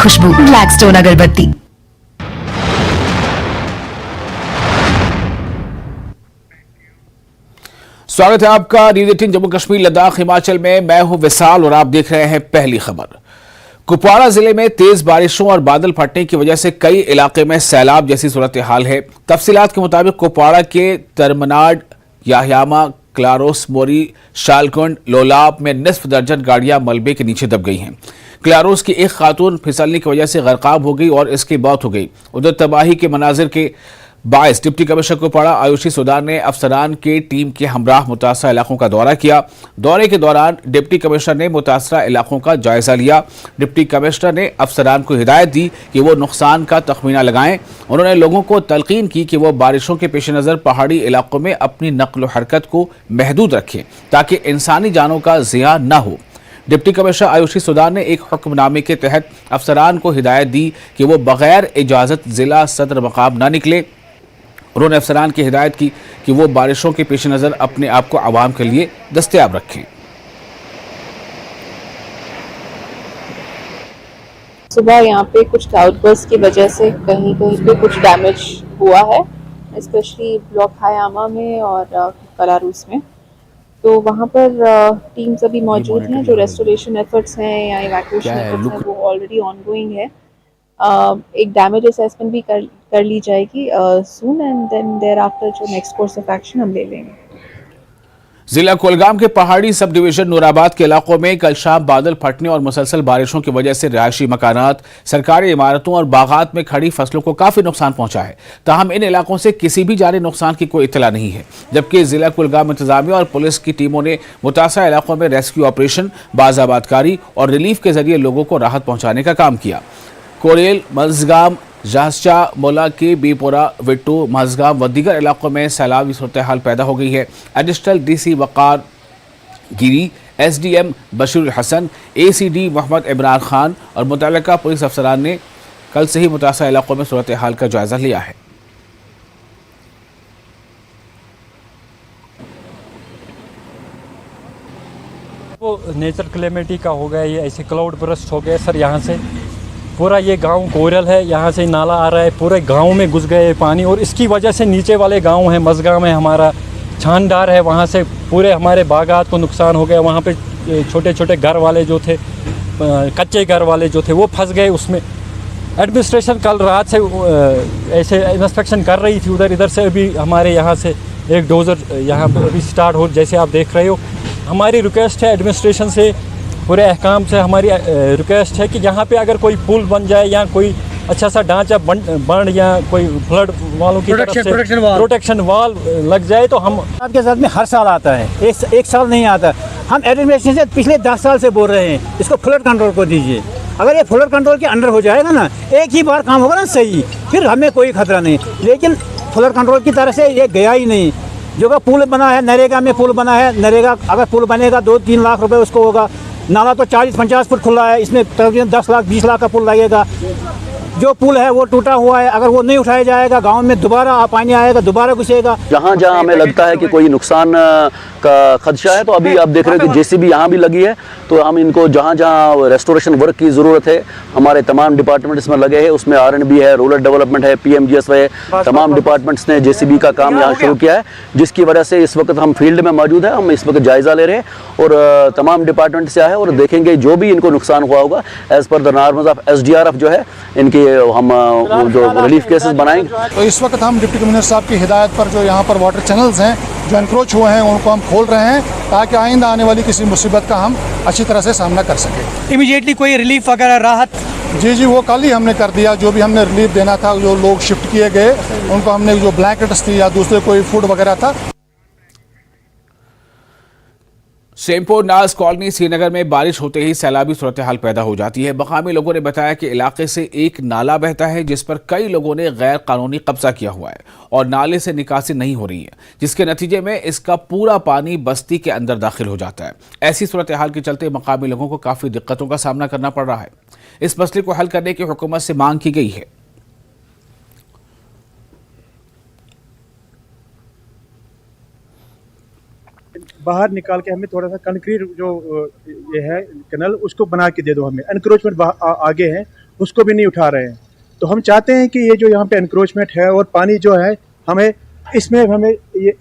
खुशबू Blackstone अगरबत्ती। स्वागत है आपका न्यूज 18 जम्मू कश्मीर लद्दाख हिमाचल में। मैं हूं विशाल और आप देख रहे हैं पहली खबर। कुपवाड़ा जिले में तेज बारिशों और बादल फटने की वजह से कई इलाके में सैलाब जैसी सूरत हाल है। तफसीलात के मुताबिक कुपवाड़ा के तरमनाड, याह्यामा, क्लारोस, मोरी, शालकुंड, लोलाब में निस्फ दर्जन गाड़ियां मलबे के नीचे दब गई हैं। क्लारोस की एक खातून फिसलने की वजह से गरकाब हो गई और इसकी मौत हो गई। उधर तबाही के मनाजिर के बायस डिप्टी कमिश्नर कुपवाड़ा आयुषी सुदार ने अफसरान के टीम के हमराह मुतासरा इलाकों का दौरा किया। दौरे के दौरान डिप्टी कमिश्नर ने मुतासरा इलाकों का जायजा लिया। डिप्टी कमिश्नर ने अफसरान को हिदायत दी कि वो नुकसान का तखमीना लगाएं। उन्होंने लोगों को तलकीन की कि वो बारिशों के पेश नज़र पहाड़ी इलाकों में अपनी नक्ल हरकत को महदूद रखें ताकि इंसानी जानों का ज़िया न हो। डिप्टी कमिश्नर आयुषी सुदार ने एक हुक्मनामे के तहत अफसरान को हिदायत दी कि वो बगैर इजाज़त जिला सदर मकाम न निकले। उन्होंने अफसरान की हिदायत की कि वो बारिशों के पेश नज़र अपने आप को आवाम के लिए दस्तयाब रखें। सुबह यहाँ पे कुछ क्लाउडबर्स्ट की वजह से कहीं कहीं पे कुछ डैमेज हुआ है, स्पेशली ब्लॉक याह्यामा में और कलारूस में। तो वहाँ पर टीम्स अभी मौजूद हैं। जो रेस्टोरेशन एफर्ट्स हैं या इवैक्यूएशन एफर्ट्स हैं वो ऑलरेडी ऑनगोइंग है। एक डैमेज असेसमेंट भी कर ली जाएगी सून, एंड देन देयर आफ्टर जो नेक्स्ट कोर्स ऑफ एक्शन हम ले लेंगे। जिला कुलगाम के पहाड़ी सब डिवीजन नूराबाद के इलाकों में कल शाम बादल फटने और मुसलसल बारिशों की वजह से रिहायशी मकानात, सरकारी इमारतों और बागात में खड़ी फसलों को काफी नुकसान पहुंचा है। ताहम इन इलाकों से किसी भी जारी नुकसान की कोई इतला नहीं है, जबकि जिला कुलगाम इंतजामिया और पुलिस की टीमों ने मुतासरा इलाकों में रेस्क्यू ऑपरेशन, बाज़ाबादकारी और रिलीफ के जरिए लोगों को राहत पहुंचाने का काम किया। कोरेल, मजगाम, जहासचा, मोला के बीपोरा, विट्टू, मजगाम व दीगर इलाकों में सैलाबी सूरत हाल पैदा हो गई है। एडिशनल डीसी वकार गिरी, एसडीएम बशीरुल हसन, एसीडी मोहम्मद इमरान खान और मुतल्लिका पुलिस अफसरान ने कल से ही मुतासरा इलाकों में सूरत हाल का जायजा लिया है। वो नेचर क्लेमिटी का हो गया, ये ऐसे क्लाउड बरस्ट हो गया सर। यहाँ से पूरा ये गांव कोरल है, यहाँ से नाला आ रहा है, पूरे गांव में घुस गए पानी और इसकी वजह से नीचे वाले गांव हैं, मजगाम है हमारा, छानदार है, वहाँ से पूरे हमारे बागात को नुकसान हो गया। वहाँ पे छोटे छोटे घर वाले जो थे, कच्चे घर वाले जो थे वो फंस गए उसमें। एडमिनिस्ट्रेशन कल रात से ऐसे इंस्पेक्शन कर रही थी उधर, इधर से अभी हमारे यहाँ से एक डोज़र यहाँ पर अभी स्टार्ट हो, जैसे आप देख रहे हो। हमारी रिक्वेस्ट है एडमिनिस्ट्रेशन से, पूरे अहकाम से हमारी रिक्वेस्ट है कि यहाँ पे अगर कोई पुल बन जाए या कोई अच्छा सा ढांचा बन या कोई फ्लड वालों की तरफ से प्रोटेक्शन वाल लग जाए तो हम आपके साथ में हर साल आता है, एक साल नहीं आता। हम एडमिनिस्ट्रेशन से पिछले 10 साल से बोल रहे हैं इसको फ्लड कंट्रोल को दीजिए। अगर ये फ्लड कंट्रोल के अंडर हो जाएगा ना, एक ही बार काम होगा ना सही, फिर हमें कोई खतरा नहीं। लेकिन फ्लड कंट्रोल की तरफ से ये गया ही नहीं। जो का पुल बना है, नरेगा में पुल बना है, नरेगा अगर पुल बनेगा 2-3 लाख रुपए उसको होगा। नाला तो 40-50 फुट खुला है, इसमें तकरीबन 10 लाख 20 लाख का पुल लगेगा। जो पुल है वो टूटा हुआ है, अगर वो नहीं उठाया जाएगा गांव में दोबारा पानी आएगा, दोबारा घुसेगा। जहाँ जहाँ हमें लगता है कि कोई नुकसान का खदशा है तो अभी आप देख रहे हो कि जेसीबी यहाँ भी लगी है। तो हम इनको जहाँ जहाँ रेस्टोरेशन वर्क की ज़रूरत है, हमारे तमाम डिपार्टमेंट इसमें लगे हैं। उसमें आरएनबी है, रूरल डेवलपमेंट है, पीएमजीएसवाई है, तमाम डिपार्टमेंट्स ने जेसीबी का काम यहाँ शुरू किया है, जिसकी वजह से इस वक्त हम फील्ड में मौजूद है। हम इस वक्त जायज़ा ले रहे हैं और तमाम डिपार्टमेंट से आए और देखेंगे जो भी इनको नुकसान हुआ होगा as per the norms of SDRF जो है इनके हम जो रिलीफ केसेस बनाएंगे। तो इस वक्त हम डिप्टी कमिश्नर साहब की हिदायत पर जो यहाँ पर वाटर चैनल्स हैं जो एनक्रोच हुए हैं उनको हम खोल रहे हैं ताकि आइंदा आने वाली किसी मुसीबत का हम अच्छी तरह से सामना कर सकें। इमीडिएटली कोई रिलीफ वगैरह राहत? जी वो कल ही हमने कर दिया। जो भी हमने रिलीफ देना था, जो लोग शिफ्ट किए गए उनको हमने जो ब्लैंकेट्स थी या दूसरे कोई फूड वगैरह था। सेमपुर नाज कॉलोनी श्रीनगर में बारिश होते ही सैलाबी सूरत हाल पैदा हो जाती है। मकामी लोगों ने बताया कि इलाके से एक नाला बहता है जिस पर कई लोगों ने गैर कानूनी कब्जा किया हुआ है और नाले से निकासी नहीं हो रही है, जिसके नतीजे में इसका पूरा पानी बस्ती के अंदर दाखिल हो जाता है। ऐसी सूरत हाल के चलते मकामी लोगों को काफ़ी दिक्कतों का सामना करना पड़ रहा है। इस मसले को हल करने की हुकूमत से मांग की गई है। बाहर निकाल के हमें थोड़ा सा कंक्रीट जो ये है कैनल उसको बना के दे दो, हमें एनक्रोचमेंट आगे है उसको भी नहीं उठा रहे हैं। तो हम चाहते हैं कि ये जो यहाँ पे एनक्रोचमेंट है और पानी जो है हमें इसमें ये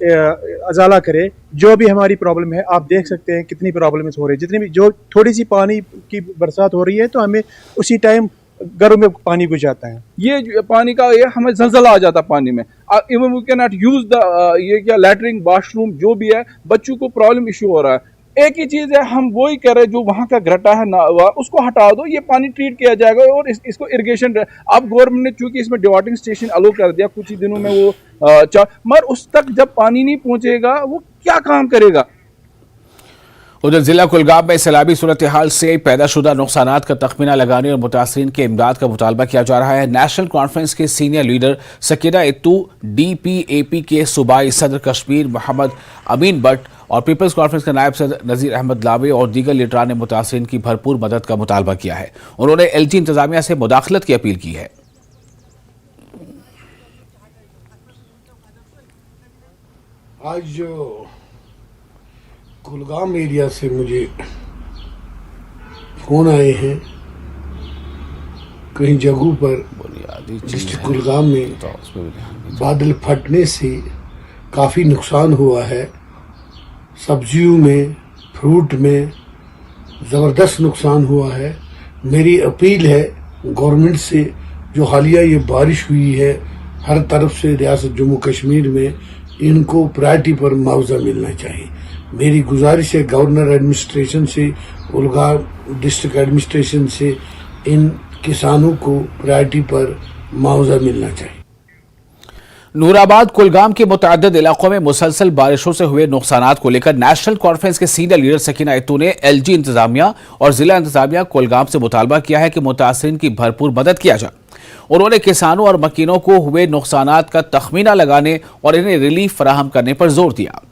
अजाला करे। जो भी हमारी प्रॉब्लम है, आप देख सकते हैं कितनी प्रॉब्लम्स हो रही है। जितनी भी जो थोड़ी सी पानी की बरसात हो रही है तो हमें उसी टाइम घरों में पानी घुस जाता है। ये पानी का ये हमें जलजला आ जाता पानी में। Even we can not use the ये क्या लैटरिन वाशरूम जो भी है, बच्चों को प्रॉब्लम इशू हो रहा है। एक ही चीज है, हम वही कह रहे हैं, जो वहां का ग्रटा है ना उसको हटा दो, ये पानी ट्रीट किया जाएगा और इसको इरिगेशन। अब गवर्नमेंट ने चूंकि इसमें डिवाटरिंग स्टेशन अलो कर दिया, कुछ ही दिनों में वो मगर उस तक जब पानी नहीं पहुंचेगा वो क्या काम करेगा। उधर जिला कुलगाम में सैलाबी सूरत हाल से पैदाशुदा नुकसानात का तखमीना लगाने और मुतासरीन के इमदाद का मुतालबा किया जा रहा है। नेशनल कॉन्फ्रेंस के सीनियर लीडर सकीना इत्तू, DPAP के सूबाई सदर कश्मीर मोहम्मद अमीन भट्ट और पीपल्स कॉन्फ्रेंस के नायब सदर नज़ीर अहमद लावे और दीगर लीडरान ने मुतासरीन की भरपूर मदद का मुतालबा किया है। उन्होंने LG इंतजामिया से मुदाखलत की अपील की है। आज जो कुलगाम एरिया से मुझे फोन आए हैं, कई जगहों पर डिस्ट्रिक्ट कुलगाम में बादल फटने से काफ़ी नुकसान हुआ है। सब्जियों में, फ्रूट में ज़बरदस्त नुकसान हुआ है। मेरी अपील है गवर्नमेंट से, जो हालिया ये बारिश हुई है हर तरफ से रियासत जम्मू कश्मीर में, इनको प्रायोरिटी पर मुआवजा मिलना चाहिए। मेरी गुजारिश है गवर्नर एडमिनिस्ट्रेशन से, कुलगाम डिस्ट्रिक्ट एडमिनिस्ट्रेशन से, इन किसानों को प्रायोरिटी पर मुआवजा मिलना चाहिए। नूराबाद कुलगाम के मुतअद्दिद इलाकों में मुसलसल बारिशों से हुए नुकसानात को लेकर नेशनल कॉन्फ्रेंस के सीनियर लीडर सकीना इत्तू ने LG इंतजामिया और जिला इंतजामिया कुलगाम से मुतालबा किया है कि मुतासरीन की भरपूर मदद किया जाए। उन्होंने किसानों और मकीनों को हुए नुकसानात का तखमीना लगाने और इन्हें रिलीफ फराहम करने पर जोर दिया।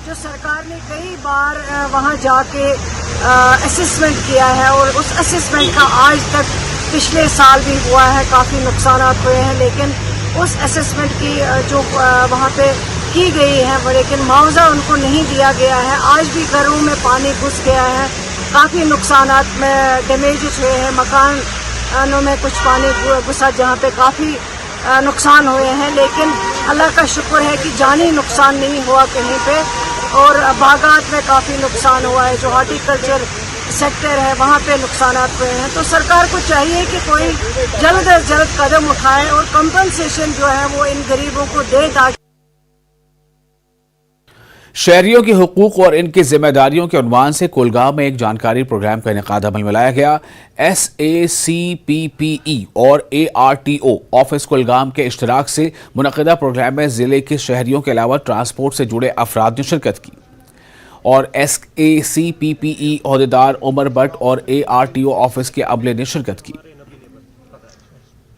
जो सरकार ने कई बार वहां जाके असेसमेंट किया है और उस असेसमेंट का आज तक पिछले साल भी हुआ है, काफ़ी नुकसान हुए हैं, लेकिन उस असेसमेंट की जो वहाँ पे की गई है लेकिन मुआवजा उनको नहीं दिया गया है। आज भी घरों में पानी घुस गया है, काफ़ी नुकसान में डैमेजेस हुए हैं, मकानों में कुछ पानी घुसा जहाँ पे काफ़ी नुकसान हुए हैं। लेकिन अल्लाह का शुक्र है कि जानी नुकसान नहीं हुआ कहीं पे, और बागात में काफ़ी नुकसान हुआ है। जो हॉर्टिकल्चर सेक्टर है वहाँ पे नुकसान हुए हैं। तो सरकार को चाहिए कि कोई जल्द से जल्द कदम उठाए और कंपनसेशन जो है वो इन गरीबों को दे, ताकि शहरियों के हुकूक और इनकी जिम्मेदारियों के उन्वान से कुलगाम में एक जानकारी प्रोग्राम का इनेकाद अमल में लाया गया। SACPPE और ARTO ऑफिस कुलगाम के इश्तराक से मुनक़िदा प्रोग्राम में जिले के शहरियों के अलावा ट्रांसपोर्ट से जुड़े अफराद ने शिरकत की और SACPPE अहदेदार उमर भट्ट और ARTO ऑफिस के अमले ने शिरकत की।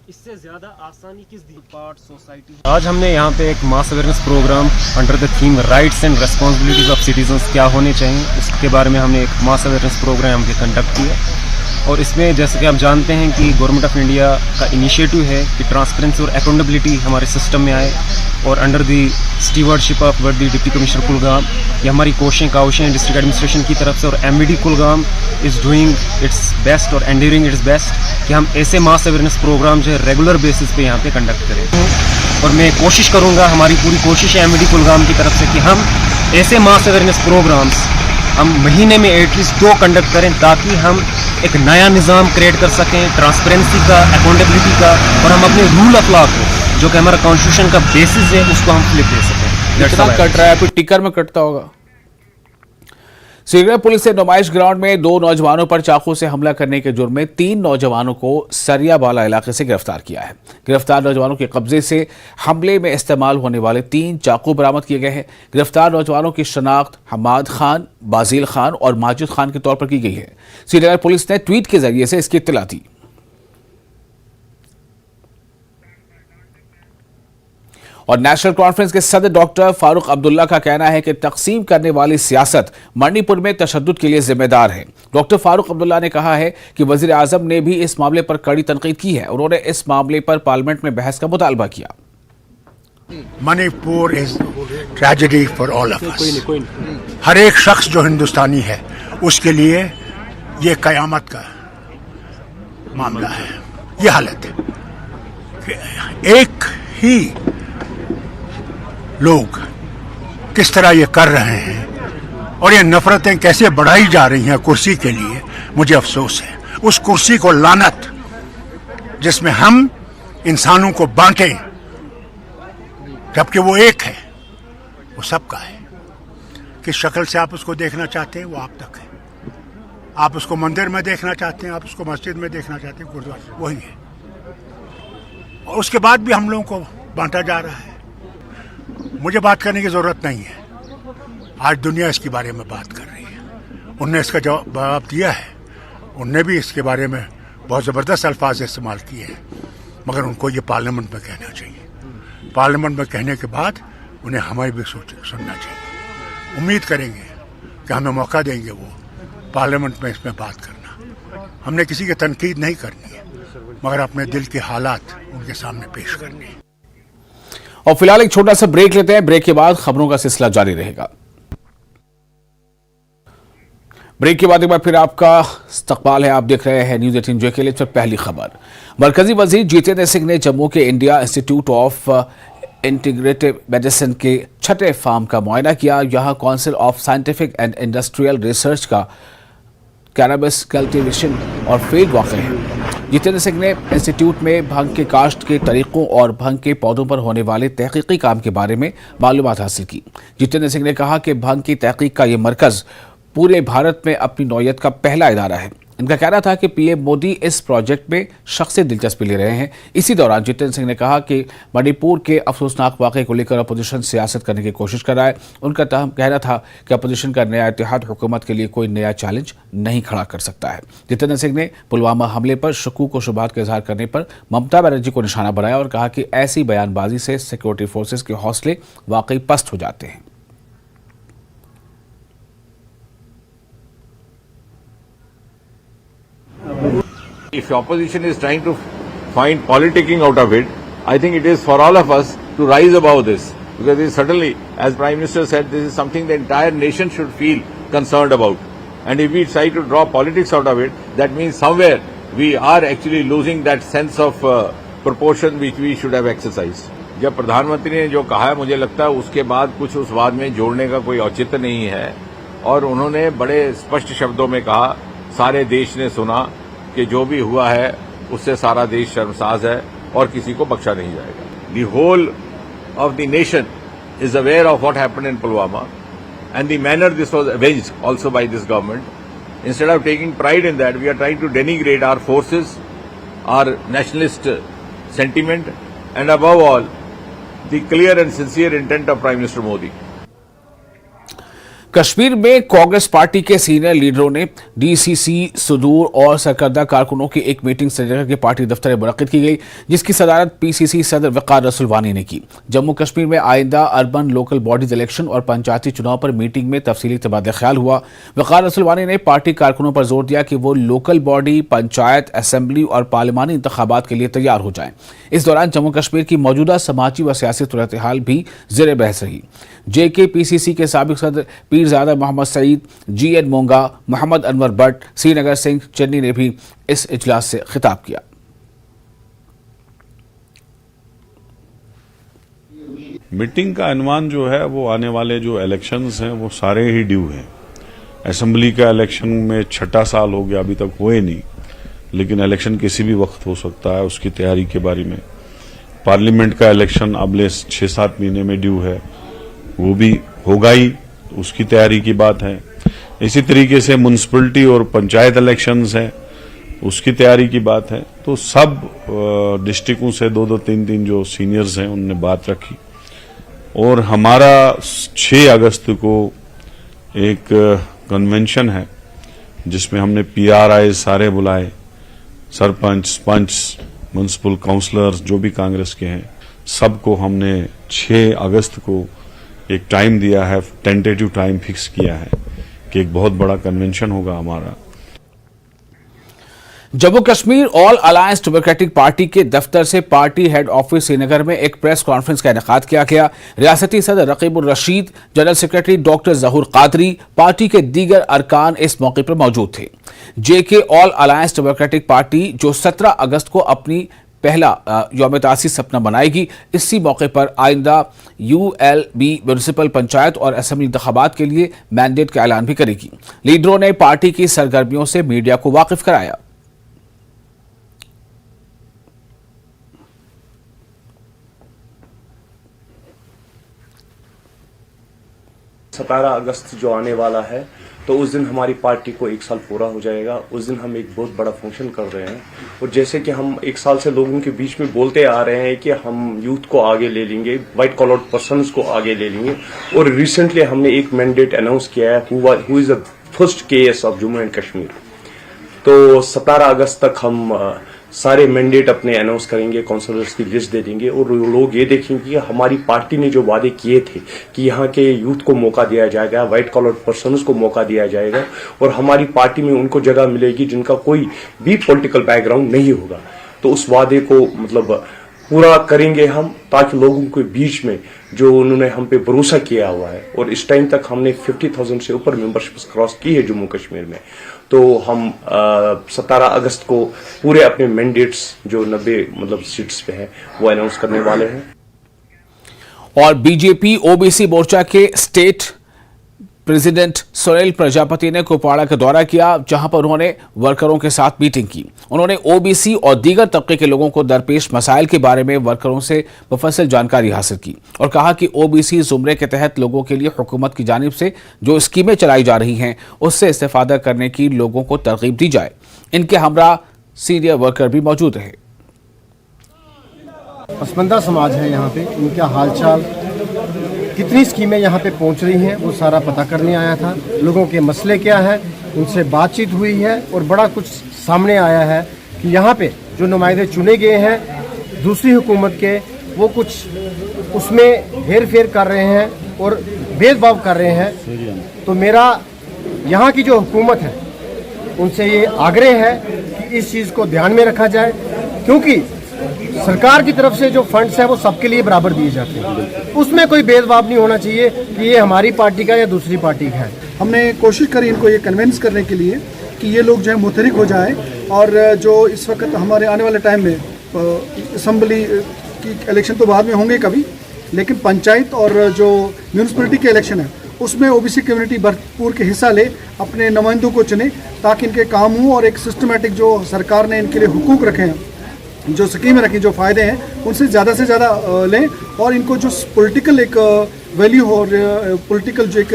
इससे ज्यादा आसानी किस पार्ट सोसाइटी। आज हमने यहाँ पे एक mass awareness programme under the theme rights and responsibilities of citizens क्या होने चाहिए, उसके बारे में हमने एक मास अवेयरनेस प्रोग्राम के कंडक्ट किया। और इसमें जैसे कि आप जानते हैं कि गवर्नमेंट ऑफ इंडिया का इनिशिएटिव है कि ट्रांसपेरेंसी और अकाउंटेबिलिटी हमारे सिस्टम में आए, और अंडर दी स्टीवर्डशिप ऑफ वर्दी डिप्टी कमिश्नर कुलगाम ये हमारी काउशें डिस्ट्रिक्ट एडमिनिस्ट्रेशन की तरफ से और MVD Kulgam is doing it's best और एंड्यूरिंग इट्स बेस्ट कि हम ऐसे मास अवेयरनेस प्रोग्राम जो है रेगुलर बेसिस पे यहाँ पे कंडक्ट करें। और मैं कोशिश करूँगा, हमारी पूरी कोशिश है MVD कुलगाम की तरफ से कि हम ऐसे मास अवेयरनेस प्रोग्राम्स हम महीने में एटलीस्ट 2 कंडक्ट करें, ताकि हम एक नया निज़ाम क्रिएट कर सकें ट्रांसपेरेंसी का, अकाउंटेबिलिटी का, और हम अपने रूल ऑफ लॉ को जो कि हमारा कॉन्स्टिट्यूशन का बेसिस है उसको हम फ्लिप दे सकें। कितना कट रहा है, कोई टिकर में कटता होगा। श्रीनगर पुलिस ने नुमाइश ग्राउंड में 2 नौजवानों पर चाकू से हमला करने के जुर्म में 3 नौजवानों को सरियाबाला इलाके से गिरफ्तार किया है। गिरफ्तार नौजवानों के कब्जे से हमले में इस्तेमाल होने वाले 3 चाकू बरामद किए गए हैं। गिरफ्तार नौजवानों की शनाख्त हमाद खान, बाजिल खान और माजिद खान के तौर पर की गई है। श्रीनगर पुलिस ने ट्वीट के जरिए से इसकी इत्तला दी। और नेशनल कॉन्फ्रेंस के सदर डॉक्टर फारूक अब्दुल्ला का कहना है कि तकसीम करने वाली सियासत मणिपुर में तशद्दुद के लिए जिम्मेदार है। डॉक्टर फारूक अब्दुल्ला ने कहा है कि वजीर आजम ने भी इस मामले पर कड़ी तनकीद की है। उन्होंने इस मामले पर पार्लियामेंट में बहस का मुतालबा किया। Manipur is tragedy for all of us. हर एक शख्स जो हिंदुस्तानी है उसके लिए ये कयामत का मामला है। ये हालत है कि एक ही लोग किस तरह ये कर रहे हैं और ये नफरतें कैसे बढ़ाई जा रही हैं कुर्सी के लिए, मुझे अफसोस है। उस कुर्सी को लानत जिसमें हम इंसानों को बांटें जबकि वो एक है, वो सबका है। किस शक्ल से आप उसको देखना चाहते हैं वो आप तक है। आप उसको मंदिर में देखना चाहते हैं, आप उसको मस्जिद में देखना चाहते हैं, गुरुद्वारा वही है। और उसके बाद भी हम लोगों को बांटा जा रहा है। मुझे बात करने की जरूरत नहीं है, आज दुनिया इसके बारे में बात कर रही है। उनने इसका जवाब दिया है, उनने भी इसके बारे में बहुत ज़बरदस्त अल्फाज इस्तेमाल किए हैं, मगर उनको ये पार्लियामेंट में कहना चाहिए। पार्लियामेंट में कहने के बाद उन्हें हमें भी सुनना चाहिए। उम्मीद करेंगे कि हमें मौका देंगे वो पार्लियामेंट में इसमें बात करना। हमने किसी की तनकीद नहीं करनी है, मगर अपने दिल के हालात उनके सामने पेश करने हैं। और फिलहाल एक छोटा सा ब्रेक लेते हैं, ब्रेक के बाद खबरों का सिलसिला जारी रहेगा। ब्रेक के बाद एक बार फिर आपका इस्तकबाल है। आप देख रहे हैं न्यूज़ 18 JK। पर पहली खबर, मरकजी वजीर जितेंद्र सिंह ने जम्मू के India institute of integrative medicine के छठे फार्म का मुआयना किया। यहां council of scientific and industrial research का कैनबिस कल्टीवेशन और फील्ड वाक़ है। जितेंद्र सिंह ने इंस्टीट्यूट में भंग के काश्त के तरीकों और भंग के पौधों पर होने वाले तहकीकी काम के बारे में मालूमात हासिल की। जितेंद्र सिंह ने कहा कि भंग की तहकीक का ये मरकज़ पूरे भारत में अपनी नौयत का पहला इदारा है। इनका कहना था कि पीएम मोदी इस प्रोजेक्ट में शख्सी दिलचस्पी ले रहे हैं। इसी दौरान जितेंद्र सिंह ने कहा कि मणिपुर के अफसोसनाक वाक़े को लेकर अपोजिशन सियासत करने की कोशिश कर रहा है। उनका कहना था कि अपोजिशन का नया इत्तेहाद हुकूमत के लिए कोई नया चैलेंज नहीं खड़ा कर सकता है। जितेंद्र सिंह ने पुलवामा हमले पर शकूक व शुबहात का इजहार करने पर ममता बनर्जी को निशाना बनाया और कहा कि ऐसी बयानबाजी से सिक्योरिटी फोर्सेज के हौसले वाकई पस्त हो जाते हैं। If opposition is trying to find politicking out of it, I think it is for all of us to rise above this, because it is certainly, as Prime Minister said, this is something the entire nation should feel concerned about. And if we try to draw politics out of it, that means somewhere we are actually losing that sense of proportion which we should have exercised. जब प्रधानमंत्री ने जो कहा है, मुझे लगता है उसके बाद कुछ उस बात में जोड़ने का कोई औचित्य नहीं है। और उन्होंने बड़े स्पष्ट शब्दों में कहा, सारे देश ने सुना कि जो भी हुआ है उससे सारा देश शर्मसार है और किसी को बख्शा नहीं जाएगा। The whole of the nation is aware of what happened in Pulwama and the manner this was avenged also by this government. Instead of taking pride in that, we are trying to denigrate our forces, our nationalist sentiment and above all the clear and sincere intent of prime minister Modi. Kashmir में Congress party के senior लीडरों ने DCC, सुदूर और सरकर्दा कारकुनों की एक meeting Srinagar के party दफ्तर में मुनक्किद की गई, जिसकी सदारत पीसीसी सदर वकार रसूल वानी ने की। जम्मू कश्मीर में आइंदा अर्बन लोकल बॉडीज इलेक्शन और पंचायती चुनाव पर मीटिंग में तफसीली तबादला ख्याल हुआ। वकार रसूल वानी ने पार्टी कारकुनों पर जोर दिया कि वो लोकल बॉडी, पंचायत, असेंबली और पार्लिमानी इंतखाबात के लिए तैयार हो जाएं। इस दौरान जम्मू कश्मीर की मौजूदा समाजी व सियासी सूरत हाल भी ज़ेर बहस रही। JKPCC के साबिक सदर पीरजादा मोहम्मद सईद, GN मोंगा, मोहम्मद अनवर भट्ट, श्रीनगर सिंह चन्नी ने भी इस इजलास से खिताब किया। मीटिंग का अनुमान जो है वो आने वाले जो इलेक्शंस हैं वो सारे ही ड्यू हैं। असेंबली का इलेक्शन में 6ठा साल हो गया, अभी तक हुए नहीं, लेकिन इलेक्शन किसी भी वक्त हो सकता है, उसकी तैयारी के बारे में। पार्लियामेंट का इलेक्शन अगले 6-7 महीने में ड्यू है, वो भी होगा ही, उसकी तैयारी की बात है। इसी तरीके से म्यूनसिपलिटी और पंचायत इलेक्शंस हैं, उसकी तैयारी की बात है। तो सब डिस्ट्रिक्टों से 2-2, 3-3 जो सीनियर्स हैं उनने बात रखी और हमारा 6 अगस्त को एक कन्वेंशन है जिसमें हमने PRI सारे बुलाए, सरपंच, पंच, म्यूनसिपल काउंसलर्स जो भी कांग्रेस के हैं, सबको हमने 6 अगस्त को एक टाइम दिया है, टेंटेटिव टाइम फिक्स किया है कि एक बहुत बड़ा कन्वेंशन होगा हमारा। Jammu Kashmir all alliance democratic party के दफ्तर से पार्टी हेड ऑफिस श्रीनगर में एक प्रेस कॉन्फ्रेंस का इनेकाद किया गया। रियासती सदर रकीबुर रशीद, जनरल सेक्रेटरी डॉक्टर जहूर कादरी, पार्टी के दीगर अरकान इस मौके पर मौजूद थे। जेके ऑल अलायंस डेमोक्रेटिक पार्टी जो 17 अगस्त को अपनी पहला यौम तासीस सपना बनाएगी, इसी मौके पर आइंदा ULB म्यूनिसिपल पंचायत और असेंबली इंतखाबात के लिए मैंडेट का ऐलान भी करेगी। लीडरों ने पार्टी की सरगर्मियों से मीडिया को वाकिफ कराया। 17 अगस्त जो आने वाला है, तो उस दिन हमारी पार्टी को 1 साल पूरा हो जाएगा। उस दिन हम एक बहुत बड़ा फंक्शन कर रहे हैं और जैसे कि हम 1 साल से लोगों के बीच में बोलते आ रहे हैं कि हम यूथ को आगे ले लेंगे, वाइट कॉलर पर्सन्स को आगे ले लेंगे, और रिसेंटली हमने एक मैंडेट अनाउंस किया है who is the first KS of Jammu and Kashmir. तो 17 अगस्त तक हम सारे मैंडेट अपने अनाउंस करेंगे, काउंसलर्स की लिस्ट दे देंगे और लोग ये देखेंगे कि हमारी पार्टी ने जो वादे किए थे कि यहाँ के यूथ को मौका दिया जाएगा, व्हाइट कॉलर पर्सन्स को मौका दिया जाएगा और हमारी पार्टी में उनको जगह मिलेगी जिनका कोई भी पॉलिटिकल बैकग्राउंड नहीं होगा। तो उस वादे को मतलब पूरा करेंगे हम, ताकि लोगों के बीच में जो उन्होंने हम पे भरोसा किया हुआ है, और इस टाइम तक हमने 50,000 से ऊपर मेंबरशिप क्रॉस की है जम्मू कश्मीर में, तो हम 17 अगस्त को पूरे अपने मैंडेट्स जो 90 मतलब सीट्स पे है वो अनाउंस करने वाले हैं। और बीजेपी OBC मोर्चा के स्टेट प्रेसिडेंट सुनील प्रजापति ने कुपवाड़ा का दौरा किया, जहां पर उन्होंने वर्करों के साथ मीटिंग की। उन्होंने OBC और दीगर तबके के लोगों को दरपेश मसाइल के बारे में वर्करों से मुफस्सिल जानकारी हासिल की और कहा कि OBC जुमरे के तहत लोगों के लिए हुकूमत की जानिब से जो स्कीमें चलाई जा रही हैं उससे इस्तेफादा करने की लोगों को तरगीब दी जाए। इनके हमरा सीनियर वर्कर भी मौजूद रहे। पसमंदा समाज है यहाँ पे, इनका हालचाल, कितनी स्कीमें यहाँ पे पहुँच रही हैं वो सारा पता करने आया था। लोगों के मसले क्या है, उनसे बातचीत हुई है और बड़ा कुछ सामने आया है कि यहाँ पे जो नुमाइंदे चुने गए हैं दूसरी हुकूमत के, वो कुछ उसमें हेर फेर कर रहे हैं और भेदभाव कर रहे हैं। तो मेरा यहाँ की जो हुकूमत है उनसे ये आग्रह है कि इस चीज़ को ध्यान में रखा जाए, क्योंकि सरकार की तरफ से जो फंड्स हैं वो सबके लिए बराबर दिए जाते हैं, उसमें कोई भेदभाव नहीं होना चाहिए कि ये हमारी पार्टी का या दूसरी पार्टी का है। हमने कोशिश करी इनको ये कन्विंस करने के लिए कि ये लोग जो है मुतहरिक हो जाएं, और जो इस वक्त हमारे आने वाले टाइम में असम्बली की इलेक्शन तो बाद में होंगे कभी, लेकिन पंचायत और जो म्यूनसिपलिटी के इलेक्शन है उसमें OBC कम्युनिटी भरपूर के हिस्सा ले, अपने नुमाइंदों को चुने ताकि इनके काम हों और एक सिस्टमेटिक जो सरकार ने इनके लिए हुकूक रखे हैं, जो स्कीमें रखी, जो फ़ायदे हैं उनसे ज़्यादा से ज़्यादा लें, और इनको जो पॉलिटिकल एक वैल्यू और पॉलिटिकल जो एक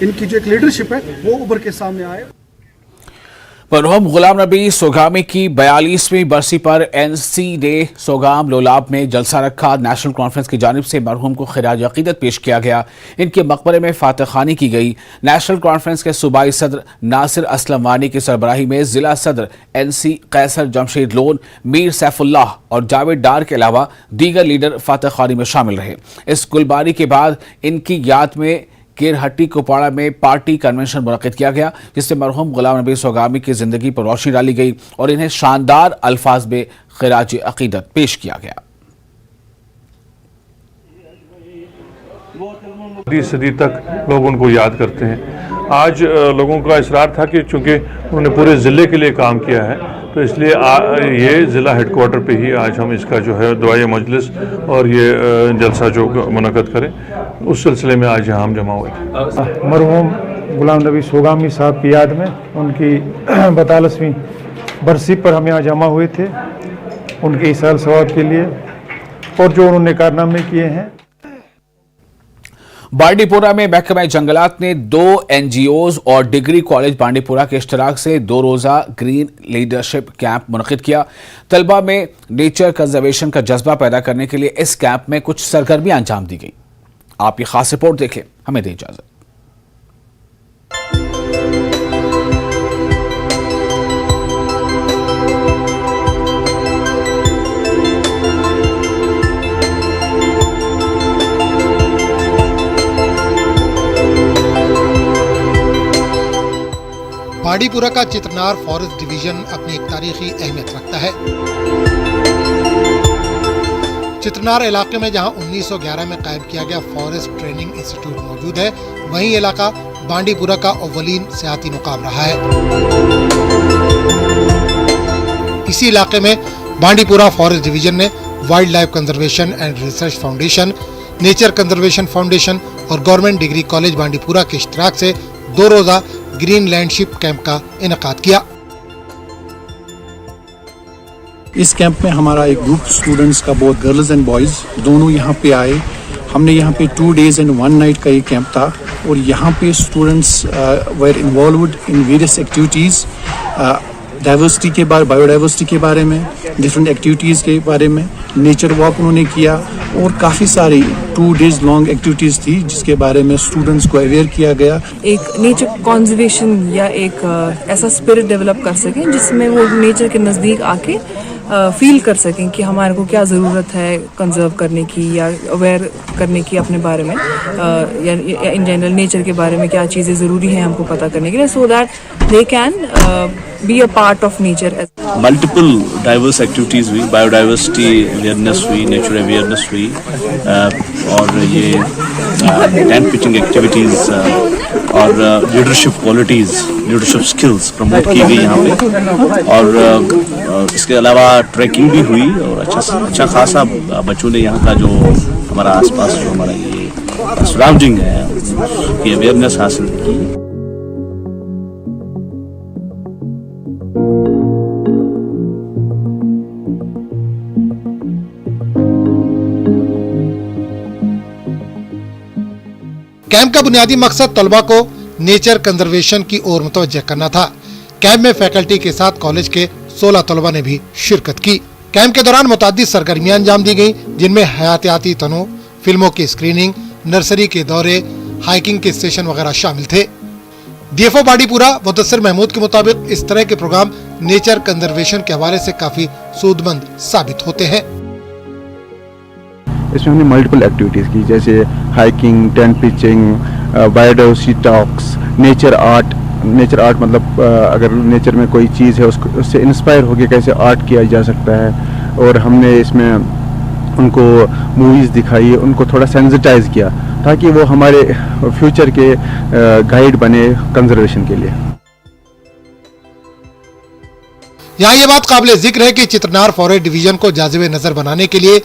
इनकी जो एक लीडरशिप है वो उभर के सामने आए। मरहूम गुलाम नबी सोगामी की 42वीं बरसी पर NC ने सोगाम लोलाब में जलसा रखा। नेशनल कॉन्फ्रेंस की जानिब से मरहूम को खिराज अकीदत पेश किया गया। इनके मकबरे में फातह खानी की गई। नेशनल कॉन्फ्रेंस के सूबाई सदर नासिर असलम वानी की सरबराही में जिला सदर NC कैसर जमशेद लोन, मीर सैफुल्लाह और जावेद डार के अलावा दीगर लीडर फातह खानी में शामिल रहे। इस गुलबारी के बाद इनकी याद में केरहट्टी कुपवाड़ा में पार्टी कन्वेंशन मुनक्किद किया गया, जिससे मरहूम गुलाम नबी सोगामी की जिंदगी पर रोशनी डाली गई और इन्हें शानदार अल्फाज में खिराज अकीदत पेश किया गया। सदी तक लोग उनको याद करते हैं। आज लोगों का इसरार था कि चूंकि उन्होंने पूरे ज़िले के लिए काम किया है, तो इसलिए ये ज़िला हेडक्वार्टर पे ही आज हम इसका जो है दुआए मजलिस और ये जलसा जो मुनक़्क़द करें, उस सिलसिले में आज यहाँ हम जमा हुए थे। मरहूम गुलाम नबी सोगामी साहब की याद में उनकी 42वीं बरसी पर हम यहाँ जमा हुए थे, उनके इसाल सवाब के लिए और जो उन्होंने कारनामे किए हैं। बांडीपुरा में महकमा जंगलात ने 2 NGOs और डिग्री कॉलेज बांडीपुरा के इश्तराक से 2 रोज़ा ग्रीन लीडरशिप कैंप मुनक़्क़िद किया। तलबा में नेचर कंजर्वेशन का जज्बा पैदा करने के लिए इस कैंप में कुछ सरगर्मियां अंजाम दी गई। आप ये खास रिपोर्ट देखें, हमें दें इजाजत। बांडीपुरा का चित्रनार फॉरेस्ट डिवीजन अपनी एक तारीखी अहमियत रखता है। चित्रनार इलाके में जहां 1911 में कायम किया गया फॉरेस्ट ट्रेनिंग इंस्टीट्यूट मौजूद है, वहीं इलाका बांडीपुरा का अव्वलीन सियाती मुकाम रहा है। इसी इलाके में बांडीपुरा फॉरेस्ट डिवीजन ने wild life conservation and research foundation, nature conservation foundation और गवर्नमेंट डिग्री कॉलेज बांडीपुरा के इश्तिराक से 2 रोजा ग्रीन लैंडशिप कैंप का इनेकाद किया। इस कैंप में हमारा एक ग्रुप स्टूडेंट्स का, बहुत गर्ल्स एंड बॉयज़ दोनों यहाँ पे आए। हमने यहाँ पे 2 days एंड 1 night का ये कैंप था और यहाँ पे students were involved in various activities, diversity के बारे, बायोडाइवर्सिटी के बारे में, डिफरेंट एक्टिविटीज़ के बारे में, नेचर वॉक उन्होंने किया और काफ़ी सारी 2 days लॉन्ग एक्टिविटीज़ थी जिसके बारे में स्टूडेंट्स को अवेयर किया गया। एक नेचर कॉन्जर्वेशन या एक ऐसा स्पिरिट डेवलप कर सकें जिसमें वो नेचर के नज़दीक आके फील कर सकें कि हमारे को क्या ज़रूरत है कंजर्व करने की या अवेयर करने की अपने बारे में, या इन जनरल नेचर के बारे में क्या चीज़ें ज़रूरी हैं हमको पता करने के लिए, so that they can be a part of nature. Multiple diverse activities हुई, बायोडाइवर्सिटी अवेयरनेस हुई, नेचर अवेयरनेस हुई और ये टेंट पिचिंग एक्टिविटीज़ और leadership qualities, leadership skills promote की गई यहाँ पे। और इसके अलावा ट्रैकिंग भी हुई और अच्छा खासा बच्चों ने यहाँ का जो हमारा आसपास जो हमारा ये सराउंडिंग है उसकी अवेयरनेस हासिल की। कैंप का बुनियादी मकसद तलबा को नेचर कंजर्वेशन की ओर मुतवज्जह करना था। कैंप में फैकल्टी के साथ कॉलेज के 16 तलबा ने भी शिरकत की। कैंप के दौरान मुताद्दिद सरगर्मियां अंजाम दी गयी, जिनमें हयातियाती तनों, फिल्मों की स्क्रीनिंग, नर्सरी के दौरे, हाइकिंग के स्टेशन वगैरह शामिल थे। डीएफओ बांडीपुरा मुदस्सिर महमूद के मुताबिक इस तरह के प्रोग्राम नेचर कंजर्वेशन के हवाले से काफी सूदमंद साबित होते हैं। इसमें हमने मल्टीपल एक्टिविटीज़ की, जैसे hiking, tent pitching, biodiversity talks, nature art. Nature art मतलब अगर नेचर में कोई चीज़ है उससे इंस्पायर होकर कैसे आर्ट किया जा सकता है। और हमने इसमें उनको मूवीज़ दिखाई, उनको थोड़ा सेंसिटाइज किया ताकि वो हमारे फ्यूचर के गाइड बने कंजर्वेशन के लिए। यहाँ ये बात काबिल जिक्र है कि चित्रनार फॉरेस्ट डिवीजन को जाज़िब नज़र बनाने के लिए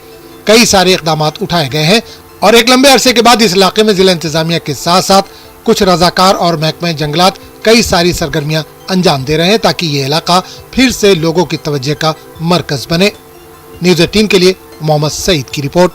कई सारे इकदाम उठाए गए हैं और एक लंबे अरसे के बाद इस इलाके में जिला इंतजामिया के साथ साथ कुछ रजाकार और महकमा जंगलात कई सारी सरगर्मियां अंजाम दे रहे हैं ताकि ये इलाका फिर से लोगों की तवज्जो का मरकज बने। न्यूज़ 18 के लिए मोहम्मद सईद की रिपोर्ट।